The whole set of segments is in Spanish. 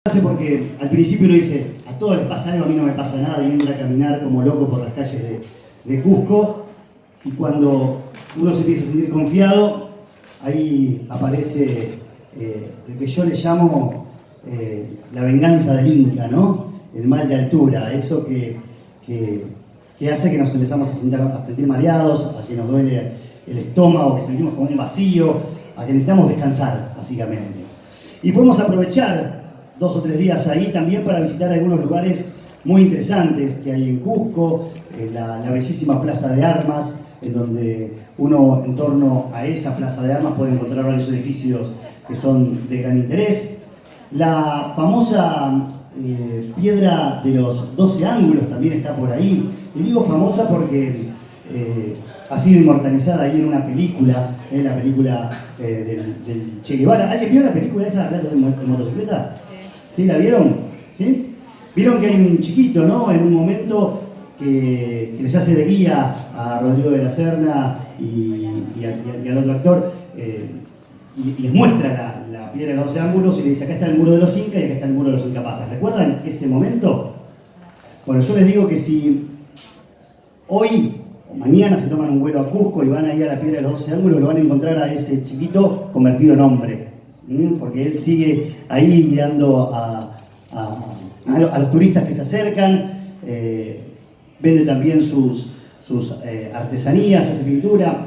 Porque al principio uno dice, a todos les pasa algo, a mí no me pasa nada, y entra a caminar como loco por las calles de Cusco, y cuando uno se empieza a sentir confiado, ahí aparece lo que yo le llamo la venganza del Inca, ¿no? El mal de altura, eso que hace que nos empezamos a sentir mareados, a que nos duele el estómago, que sentimos como un vacío, a que necesitamos descansar, básicamente. Y podemos aprovechar 2 o 3 días ahí también para visitar algunos lugares muy interesantes que hay en Cusco, la bellísima Plaza de Armas, en donde uno en torno a esa Plaza de Armas puede encontrar varios edificios que son de gran interés. La famosa piedra de los 12 ángulos también está por ahí. Y digo famosa porque ha sido inmortalizada ahí en una película, la película del Che Guevara. ¿Alguien vio la película esa, Relatos de motocicleta? ¿Sí? ¿La vieron? ¿Sí? Vieron que hay un chiquito, ¿no? En un momento que les hace de guía a Rodrigo de la Serna y al otro actor, y les muestra la piedra de los 12 ángulos y le dice, acá está el muro de los incas y acá está el muro de los incapaces. ¿Recuerdan ese momento? Bueno, yo les digo que si hoy o mañana se toman un vuelo a Cusco y van ahí a la piedra de los 12 ángulos, lo van a encontrar a ese chiquito convertido en hombre. Porque él sigue ahí guiando a los turistas que se acercan, vende también sus artesanías, hace pintura.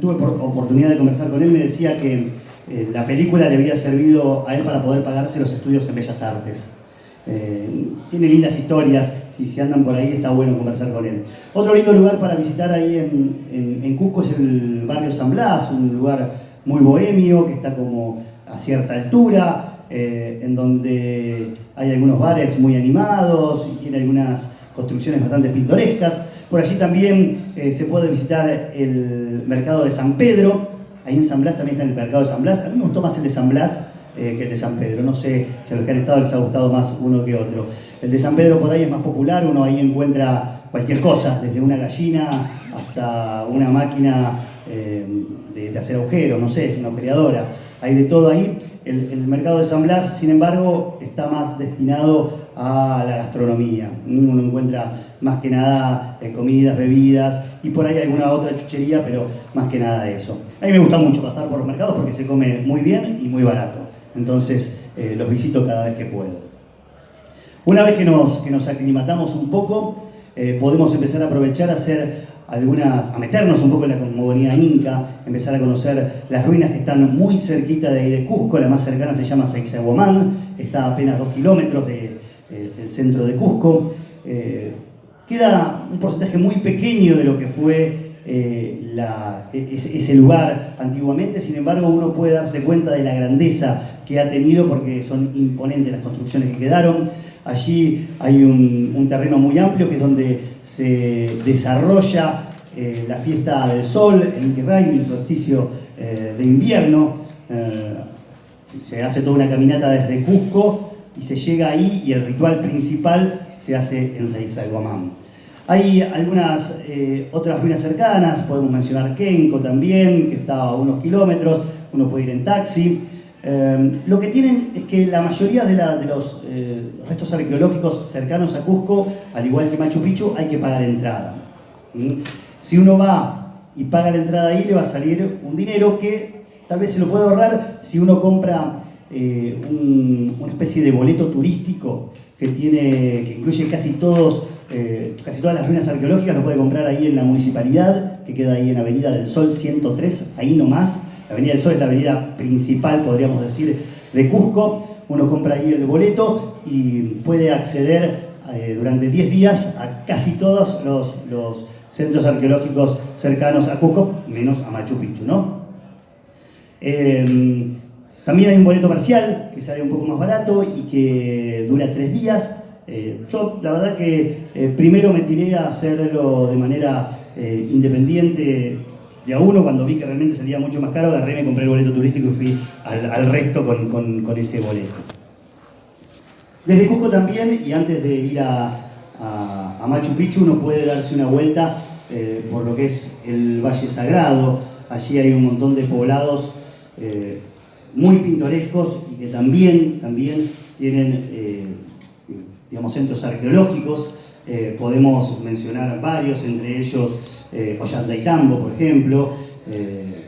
Tuve oportunidad de conversar con él, me decía que la película le había servido a él para poder pagarse los estudios en Bellas Artes. Tiene lindas historias, si andan por ahí está bueno conversar con él. Otro lindo lugar para visitar ahí en Cusco es el barrio San Blas, un lugar muy bohemio que está como a cierta altura, en donde hay algunos bares muy animados y tiene algunas construcciones bastante pintorescas. Por allí también se puede visitar el mercado de San Pedro. Ahí en San Blas también está el mercado de San Blas. A mí me gustó más el de San Blas que el de San Pedro. No sé si a los que han estado les ha gustado más uno que otro. El de San Pedro por ahí es más popular, uno ahí encuentra cualquier cosa, desde una gallina hasta una máquina de hacer agujeros, no sé, es una agujereadora. Hay de todo ahí. El mercado de San Blas, sin embargo, está más destinado a la gastronomía. Uno encuentra más que nada comidas, bebidas y por ahí alguna otra chuchería, pero más que nada eso. A mí me gusta mucho pasar por los mercados porque se come muy bien y muy barato. Entonces los visito cada vez que puedo. Una vez que nos aclimatamos un poco, podemos empezar a aprovechar a meternos un poco en la cosmogonía inca, empezar a conocer las ruinas que están muy cerquita de ahí de Cusco. La más cercana se llama Sacsayhuamán, está a apenas 2 kilómetros del centro de Cusco. Queda un porcentaje muy pequeño de lo que fue ese lugar antiguamente, sin embargo uno puede darse cuenta de la grandeza que ha tenido porque son imponentes las construcciones que quedaron. Allí hay un terreno muy amplio que es donde se desarrolla la fiesta del sol, el Inti Raymi, el solsticio de invierno. Se hace toda una caminata desde Cusco y se llega ahí y el ritual principal se hace en Sacsayhuamán. Hay algunas otras ruinas cercanas, podemos mencionar Kenko también, que está a unos kilómetros, uno puede ir en taxi. Lo que tienen es que la mayoría de los restos arqueológicos cercanos a Cusco, al igual que Machu Picchu, hay que pagar entrada. Si uno va y paga la entrada ahí, le va a salir un dinero que tal vez se lo puede ahorrar si uno compra una especie de boleto turístico que incluye casi todas las ruinas arqueológicas. Lo puede comprar ahí en la municipalidad, que queda ahí en Avenida del Sol 103, ahí nomás. La Avenida del Sol es la avenida principal, podríamos decir, de Cusco. Uno compra ahí el boleto y puede acceder durante 10 días a casi todos los centros arqueológicos cercanos a Cusco, menos a Machu Picchu, ¿no? También hay un boleto parcial que sale un poco más barato y que dura 3 días. Yo, la verdad que primero me tiré a hacerlo de manera independiente de a uno. Cuando vi que realmente salía mucho más caro, agarré, me compré el boleto turístico y fui al resto con ese boleto. Desde Cusco también, y antes de ir a Machu Picchu, uno puede darse una vuelta por lo que es el Valle Sagrado. Allí hay un montón de poblados muy pintorescos y que también tienen digamos, centros arqueológicos. Podemos mencionar varios, entre ellos Ollantaytambo, por ejemplo,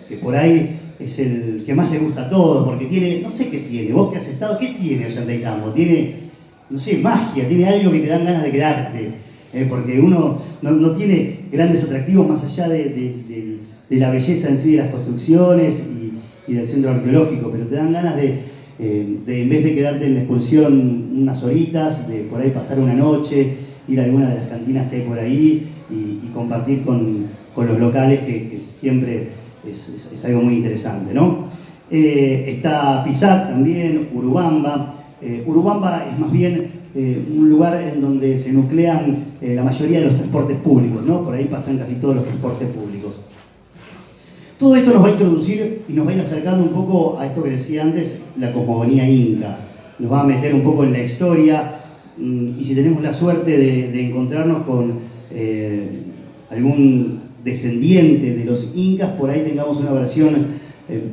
que por ahí es el que más le gusta a todos, porque tiene, no sé qué tiene, vos que has estado, ¿qué tiene Ollantaytambo? Tiene, no sé, magia, tiene algo que te dan ganas de quedarte, porque uno no tiene grandes atractivos más allá de la belleza en sí de las construcciones y del centro arqueológico, pero te dan ganas de en vez de quedarte en la excursión unas horitas, de por ahí pasar una noche, ir a alguna de las cantinas que hay por ahí y compartir con los locales, que siempre es algo muy interesante, ¿no? Está Pisac también, Urubamba. Urubamba es más bien un lugar en donde se nuclean la mayoría de los transportes públicos, ¿no? Por ahí pasan casi todos los transportes públicos. Todo esto nos va a introducir y nos va a ir acercando un poco a esto que decía antes, la cosmogonía inca. Nos va a meter un poco en la historia, y si tenemos la suerte de encontrarnos con algún descendiente de los incas, por ahí tengamos una versión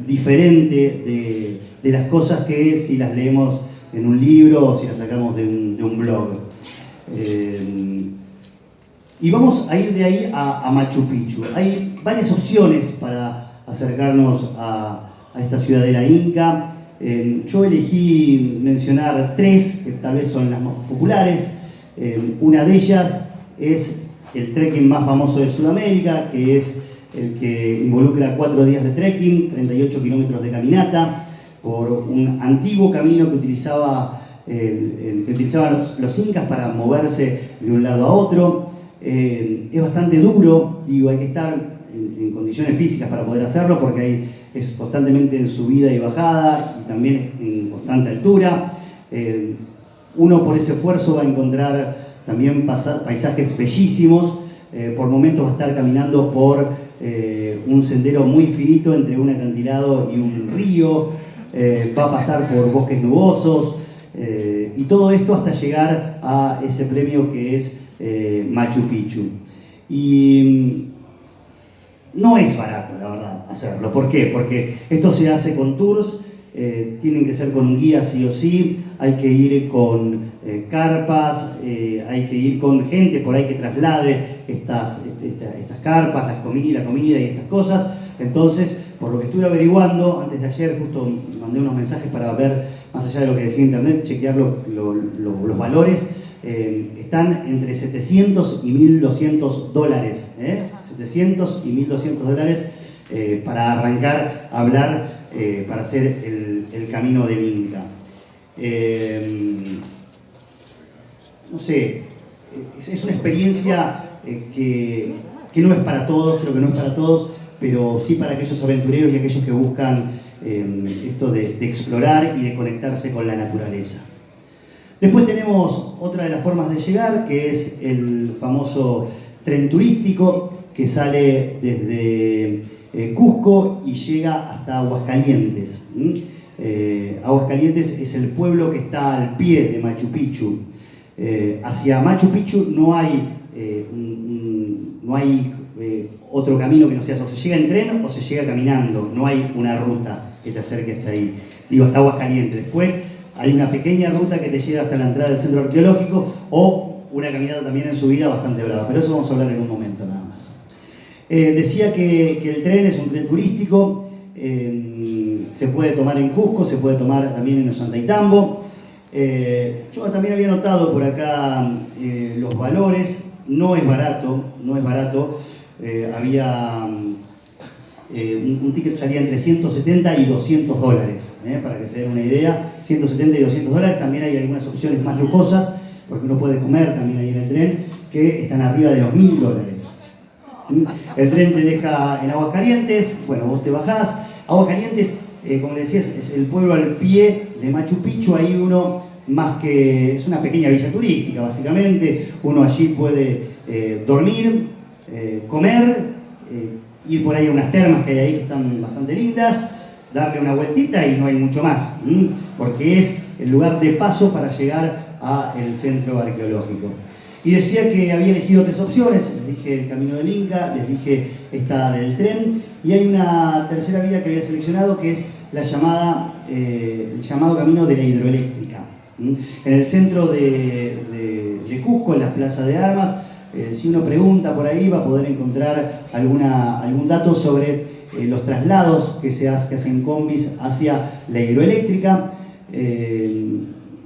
diferente de las cosas que si las leemos en un libro o si las sacamos de un blog. Y vamos a ir de ahí a Machu Picchu. Hay varias opciones para acercarnos a esta ciudadela inca. Yo elegí mencionar tres, que tal vez son las más populares. Una de ellas es el trekking más famoso de Sudamérica, que es el que involucra 4 días de trekking, 38 kilómetros de caminata, por un antiguo camino que utilizaban los incas para moverse de un lado a otro. Es bastante duro, digo, hay que estar en condiciones físicas para poder hacerlo, porque es constantemente en subida y bajada y también en constante altura. Uno por ese esfuerzo va a encontrar también paisajes bellísimos. Por momentos va a estar caminando por un sendero muy finito entre un acantilado y un río. Va a pasar por bosques nubosos, y todo esto hasta llegar a ese premio que es Machu Picchu. Y no es barato, la verdad, hacerlo. ¿Por qué? Porque esto se hace con tours, tienen que ser con un guía sí o sí, hay que ir con carpas, hay que ir con gente por ahí que traslade estas carpas, la comida y estas cosas. Entonces, por lo que estuve averiguando, antes de ayer justo mandé unos mensajes para ver, más allá de lo que decía internet, chequear los valores. Están entre 700 y 1.200 dólares, 700 y 1.200 dólares para arrancar a hablar, para hacer el camino del Inca. No sé, es una experiencia que no es para todos, creo que no es para todos, pero sí para aquellos aventureros y aquellos que buscan esto de explorar y de conectarse con la naturaleza. Después tenemos otra de las formas de llegar, que es el famoso tren turístico, que sale desde Cusco y llega hasta Aguascalientes. Aguascalientes es el pueblo que está al pie de Machu Picchu. Hacia Machu Picchu no hay otro camino que no sea, o se llega en tren o se llega caminando, no hay una ruta que te acerque hasta ahí, hasta Aguascalientes. Después hay una pequeña ruta que te lleva hasta la entrada del centro arqueológico, o una caminata también en subida bastante brava, pero eso vamos a hablar en un momento nada más. Decía que el tren es un tren turístico, se puede tomar en Cusco, se puede tomar también en Ollantaytambo. Yo también había notado por acá los valores, no es barato. Había un ticket salía entre 170 y 200 dólares, para que se den una idea, 170 y 200 dólares. También hay algunas opciones más lujosas, porque uno puede comer también ahí en el tren, que están arriba de los 1.000 dólares. El tren te deja en Aguascalientes, bueno, vos te bajás. Aguascalientes, como les decía, es el pueblo al pie de Machu Picchu. Ahí uno, más que, es una pequeña villa turística básicamente, uno allí puede dormir, comer, ir por ahí a unas termas que hay ahí que están bastante lindas, darle una vueltita y no hay mucho más, porque es el lugar de paso para llegar al centro arqueológico. Y decía que había elegido 3 opciones, les dije el camino del Inca, les dije esta del tren, y hay una tercera vía que había seleccionado, que es el llamado camino de la hidroeléctrica. En el centro de Cusco, en la Plaza de Armas, si uno pregunta por ahí va a poder encontrar algún dato sobre los traslados que se hacen combis hacia la hidroeléctrica.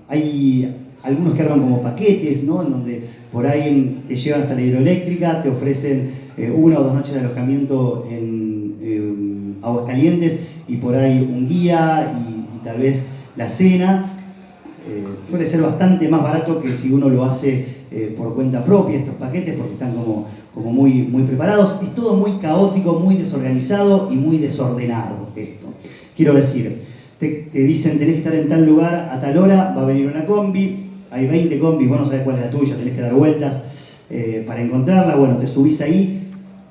Hay algunos que arman como paquetes, ¿no? En donde por ahí te llevan hasta la hidroeléctrica, te ofrecen 1 o 2 noches de alojamiento en Aguascalientes y por ahí un guía y tal vez la cena. Suele ser bastante más barato que si uno lo hace por cuenta propia, estos paquetes, porque están como muy preparados. Es todo muy caótico, muy desorganizado y muy desordenado esto. Quiero decir, te dicen tenés que estar en tal lugar a tal hora, va a venir una combi, hay 20 combis, vos no sabés cuál es la tuya, tenés que dar vueltas para encontrarla. Bueno, te subís ahí,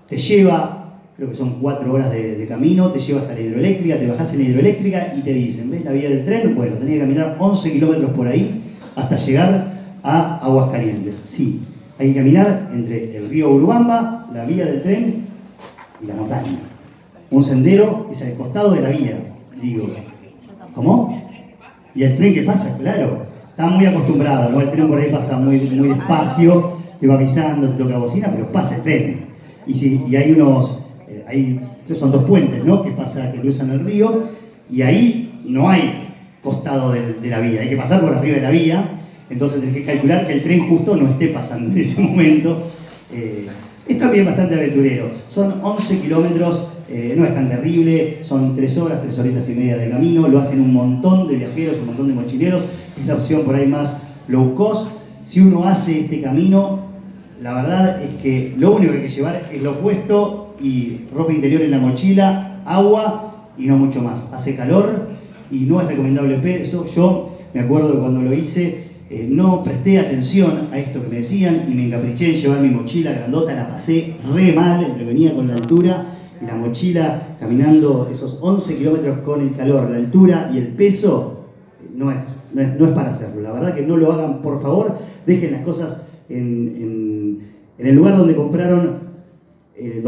te lleva, creo que son 4 horas de camino, te lleva hasta la hidroeléctrica, te bajás en la hidroeléctrica y te dicen, ¿ves la vía del tren? Bueno, tenés que caminar 11 kilómetros por ahí hasta llegar a Aguascalientes. Sí, hay que caminar entre el río Urubamba, la vía del tren y la montaña. Un sendero es al costado de la vía, digo. ¿Cómo? Y el tren que pasa, claro, está muy acostumbrado, ¿no? El tren por ahí pasa muy despacio, te va avisando, te toca bocina, pero pasa el tren. Y hay unos... son 2 puentes, ¿no? que cruzan el río, y ahí no hay costado de la vía, hay que pasar por arriba de la vía, entonces tenés que calcular que el tren justo no esté pasando en ese momento. Es también bastante aventurero, son 11 kilómetros, no es tan terrible, son 3 horas, 3 horitas y media de camino, lo hacen un montón de viajeros, un montón de mochileros, es la opción por ahí más low cost. Si uno hace este camino, la verdad es que lo único que hay que llevar es lo puesto y ropa interior en la mochila, agua y no mucho más. Hace calor y no es recomendable el peso. Yo me acuerdo que cuando lo hice no presté atención a esto que me decían y me encapriché en llevar mi mochila grandota, la pasé re mal, entre venía con la altura y la mochila caminando esos 11 kilómetros con el calor, la altura y el peso, no es para hacerlo. La verdad que no lo hagan, por favor, dejen las cosas en el lugar donde compraron el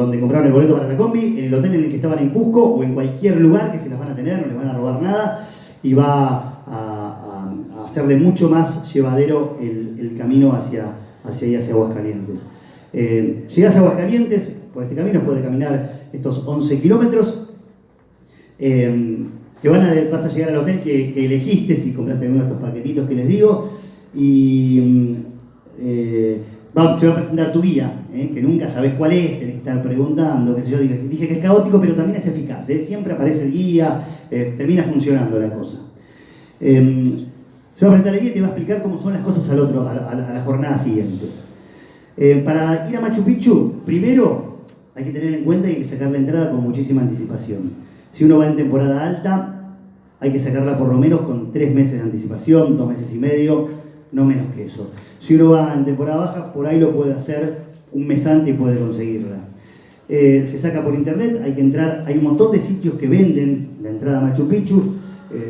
boleto para la combi, en el hotel en el que estaban en Cusco o en cualquier lugar que se las van a tener, no les van a robar nada y va a hacerle mucho más llevadero el camino hacia Aguascalientes. Llegás a Aguascalientes, por este camino puedes caminar estos 11 kilómetros, vas a llegar al hotel que elegiste si compraste uno de estos paquetitos que les digo y se va a presentar tu guía, que nunca sabes cuál es, tenés que estar preguntando, qué sé yo. Dije que es caótico, pero también es eficaz, siempre aparece el guía, termina funcionando la cosa. Se va a presentar el guía y te va a explicar cómo son las cosas a la jornada siguiente. Para ir a Machu Picchu, primero hay que tener en cuenta que hay que sacar la entrada con muchísima anticipación. Si uno va en temporada alta, hay que sacarla por lo menos con 3 meses de anticipación, 2 meses y medio, no menos que eso. Si uno va en temporada baja, por ahí lo puede hacer un mes antes y puede conseguirla. Se saca por internet, hay que entrar, hay un montón de sitios que venden la entrada a Machu Picchu.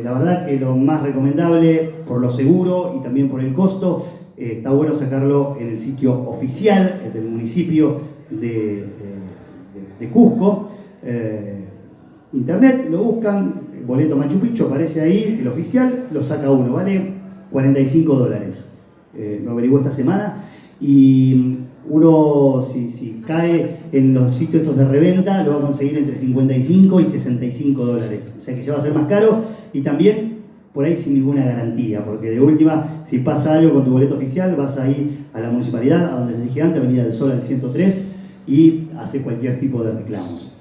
La verdad que lo más recomendable, por lo seguro y también por el costo, está bueno sacarlo en el sitio oficial del municipio de Cusco. Internet, lo buscan, el boleto Machu Picchu, aparece ahí, el oficial, lo saca uno, vale $45. Lo averigué esta semana y uno si cae en los sitios estos de reventa lo va a conseguir entre $55 y $65, o sea que ya va a ser más caro y también por ahí sin ninguna garantía, porque de última, si pasa algo con tu boleto oficial, vas ahí a la municipalidad, a donde les dije antes, Avenida del Sol al 103, y hace cualquier tipo de reclamos.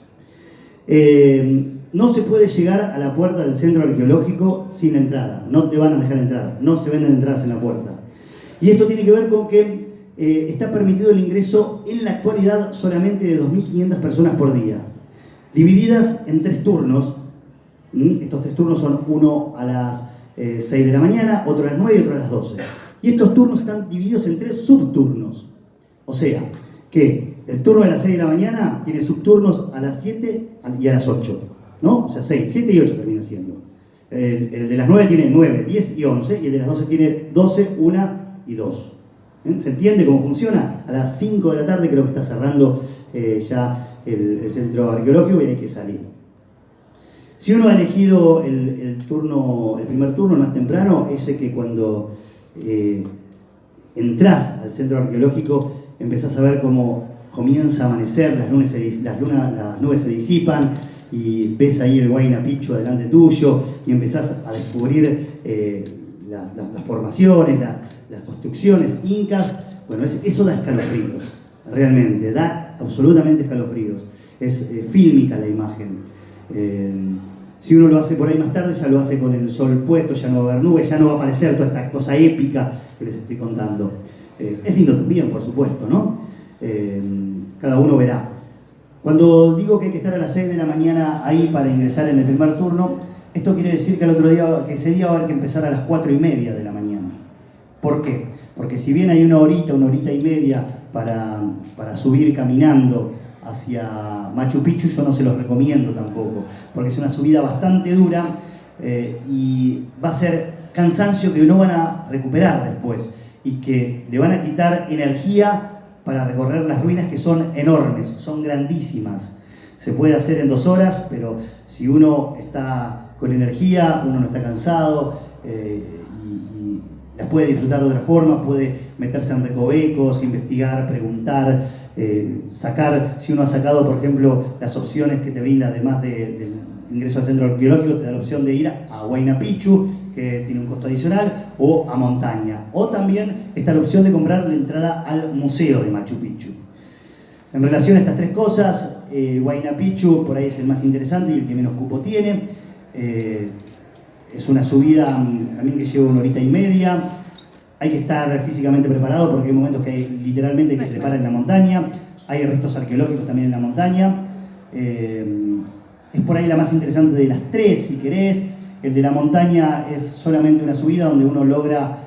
No se puede llegar a la puerta del centro arqueológico sin la entrada, no te van a dejar entrar, no se venden entradas en la puerta. Y esto tiene que ver con que está permitido el ingreso en la actualidad solamente de 2.500 personas por día, divididas en 3 turnos. Estos 3 turnos son uno a las 6 de la mañana, otro a las 9 y otro a las 12. Y estos turnos están divididos en 3 subturnos. O sea, que el turno de las 6 de la mañana tiene subturnos a las 7 y a las 8. ¿No? O sea, 6, 7 y 8 termina siendo. El de las 9 tiene 9, 10 y 11, y el de las 12 tiene 12, 1 y 2. ¿Se entiende cómo funciona? A las 5 de la tarde creo que está cerrando ya el centro arqueológico y hay que salir. Si uno ha elegido el primer turno, el más temprano, ese que cuando entras al centro arqueológico empezás a ver cómo comienza a amanecer, las nubes se disipan y ves ahí el Huayna Picchu delante tuyo y empezás a descubrir las formaciones, las construcciones incas. Bueno, eso da escalofríos, realmente, da absolutamente escalofríos. Es fílmica la imagen. Si uno lo hace por ahí más tarde, ya lo hace con el sol puesto, ya no va a haber nubes, ya no va a aparecer toda esta cosa épica que les estoy contando. Es lindo también, por supuesto, ¿no? Cada uno verá. Cuando digo que hay que estar a las 6 de la mañana ahí para ingresar en el primer turno, esto quiere decir que ese día va a haber que empezar a las 4:30 de la mañana. ¿Por qué? Porque si bien hay una horita y media para subir caminando hacia Machu Picchu, yo no se los recomiendo tampoco, porque es una subida bastante dura y va a ser cansancio que no van a recuperar después y que le van a quitar energía para recorrer las ruinas, que son enormes, son grandísimas. Se puede hacer en 2 horas, pero si uno está con energía, uno no está cansado y las puede disfrutar de otra forma, puede meterse en recovecos, investigar, preguntar, sacar. Si uno ha sacado, por ejemplo, las opciones que te brinda, además del ingreso al centro arqueológico, te da la opción de ir a Huayna Picchu, que tiene un costo adicional, o a montaña. O también está la opción de comprar la entrada al museo de Machu Picchu. En relación a estas 3 cosas, Huayna Picchu por ahí es el más interesante y el que menos cupo tiene. Es una subida también que lleva 1:30. Hay que estar físicamente preparado porque hay momentos que literalmente hay que trepar en la montaña. Hay restos arqueológicos también en la montaña. Es por ahí la más interesante de las 3, si querés. El de la montaña es solamente una subida donde uno logra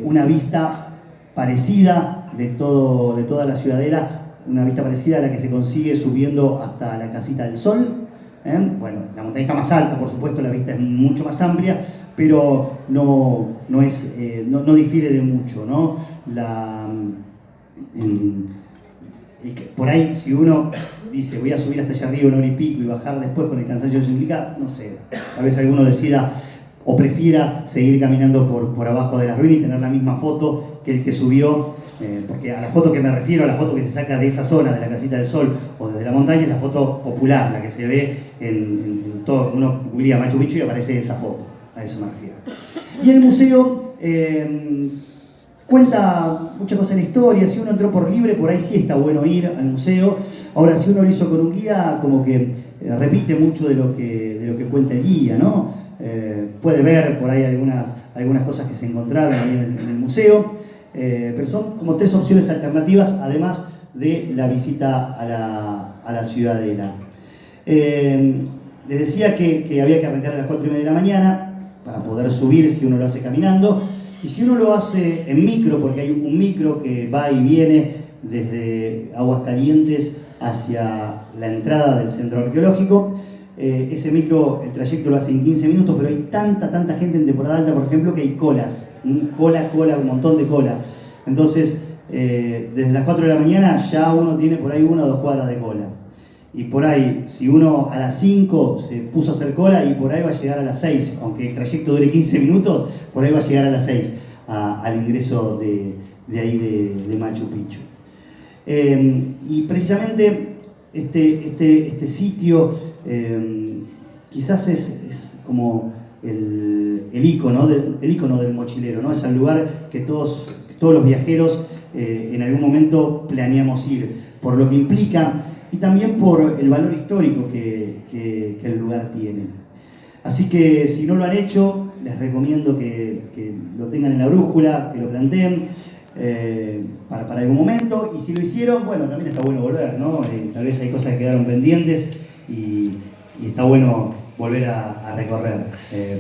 una vista parecida de toda la ciudadela, una vista parecida a la que se consigue subiendo hasta la Casita del Sol. Bueno, la montaña está más alta, por supuesto, la vista es mucho más amplia, pero no difiere de mucho, ¿no? Por ahí, si uno dice voy a subir hasta allá arriba 1 hora y pico y bajar después con el cansancio que eso implica, no sé, tal vez alguno decida o prefiera seguir caminando por abajo de las ruinas y tener la misma foto que el que subió, porque a la foto que me refiero, a la foto que se saca de esa zona, de la Casita del Sol o desde la montaña, es la foto popular, la que se ve en todo. Uno googlearía Machu Picchu y aparece esa foto, a eso me refiero. Y el museo cuenta muchas cosas en la historia. Si uno entró por libre, por ahí sí está bueno ir al museo. Ahora, si uno lo hizo con un guía, como que repite mucho de lo que cuenta el guía, ¿no? Puede ver por ahí algunas cosas que se encontraron ahí en el museo, pero son como 3 opciones alternativas, además de la visita a la ciudadela. Les decía que había que arrancar a las 4:30 de la mañana para poder subir si uno lo hace caminando. Y si uno lo hace en micro, porque hay un micro que va y viene desde Aguascalientes hacia la entrada del centro arqueológico, ese micro, el trayecto lo hace en 15 minutos, pero hay tanta gente en temporada alta, por ejemplo, que hay colas, un montón de cola. Entonces, desde las 4 de la mañana ya uno tiene por ahí 1 o 2 cuadras de cola. Y por ahí, si uno a las 5 se puso a hacer cola, y por ahí va a llegar a las 6, aunque el trayecto dure 15 minutos, por ahí va a llegar a las 6 al ingreso de ahí de Machu Picchu. Y precisamente este sitio quizás es como el icono del mochilero, ¿no? Es el lugar que todos los viajeros en algún momento planeamos ir, por lo que implica y también por el valor histórico que el lugar tiene. Así que si no lo han hecho, les recomiendo que lo tengan en la brújula, que lo planteen para algún momento, y si lo hicieron, bueno, también está bueno volver, ¿no? Tal vez hay cosas que quedaron pendientes y está bueno volver a recorrer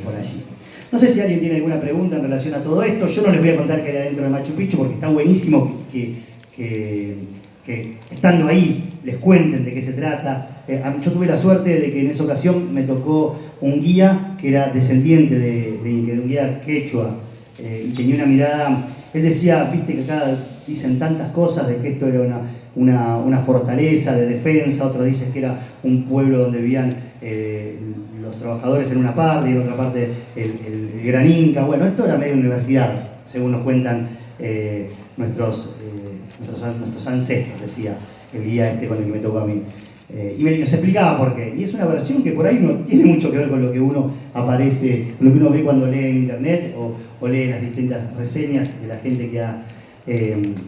por allí. No sé si alguien tiene alguna pregunta en relación a todo esto. Yo no les voy a contar qué hay adentro de Machu Picchu, porque está buenísimo que estando ahí les cuenten de qué se trata. Yo tuve la suerte de que en esa ocasión me tocó un guía que era descendiente de un guía quechua, y tenía una mirada. Él decía, viste que acá dicen tantas cosas de que esto era una fortaleza de defensa, otros dicen que era un pueblo donde vivían los trabajadores en una parte y en otra parte el gran Inca. Bueno, esto era medio universidad, según nos cuentan nuestros ancestros, decía el guía con el que me tocó a mí. Y nos explicaba por qué. Y es una versión que por ahí no tiene mucho que ver con lo que uno aparece, lo que uno ve cuando lee en internet o lee las distintas reseñas de la gente que ha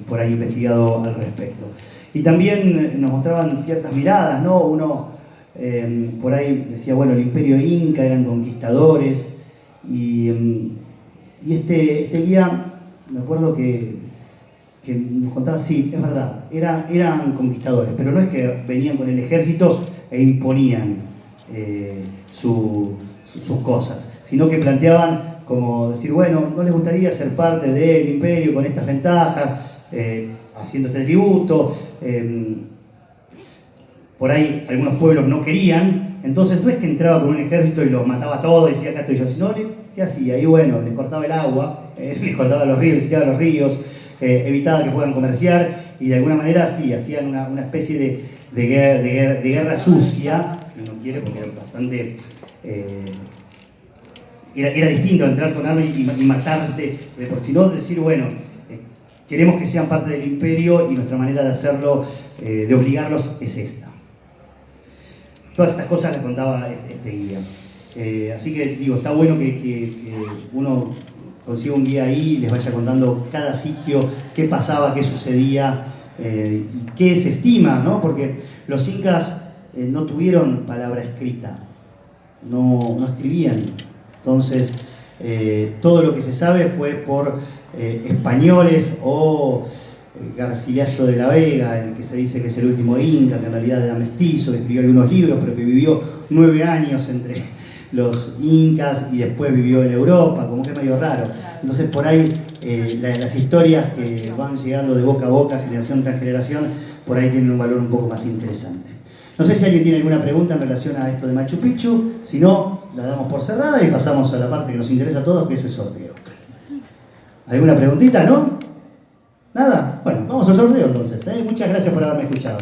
por ahí investigado al respecto. Y también nos mostraban ciertas miradas, ¿no? Uno por ahí decía, bueno, el imperio inca eran conquistadores y este guía, me acuerdo que nos contaba, sí, es verdad, eran conquistadores, pero no es que venían con el ejército e imponían sus cosas, sino que planteaban como decir, bueno, ¿no les gustaría ser parte del imperio con estas ventajas, haciendo este tributo? Por ahí algunos pueblos no querían, entonces no es que entraba con un ejército y los mataba a todos y decía acá estoy yo, sino ¿qué hacía? Y bueno, les cortaba el agua, les cortaba los ríos, les quitaba los ríos, evitaba que puedan comerciar y de alguna manera sí, hacían una especie de guerra sucia, si uno quiere, porque era bastante... Era distinto entrar con armas y matarse, sino decir, bueno, queremos que sean parte del imperio y nuestra manera de hacerlo, de obligarlos, es esta. Todas estas cosas las contaba este guía. Así que digo, está bueno que uno consiga un guía ahí y les vaya contando cada sitio, qué pasaba, qué sucedía y qué se estima, ¿no? Porque los incas no tuvieron palabra escrita, no escribían. Entonces, todo lo que se sabe fue por españoles o Garcilaso de la Vega, el que se dice que es el último inca, que en realidad era mestizo, que escribió algunos libros, pero que vivió 9 años entre los incas y después vivió en Europa, como que es medio raro. Entonces, por ahí, las historias que van llegando de boca a boca, generación tras generación, por ahí tienen un valor un poco más interesante. No sé si alguien tiene alguna pregunta en relación a esto de Machu Picchu, si no, la damos por cerrada y pasamos a la parte que nos interesa a todos, que es el sorteo. ¿Alguna preguntita, no? ¿Nada? Bueno, vamos al sorteo entonces. Muchas gracias por haberme escuchado.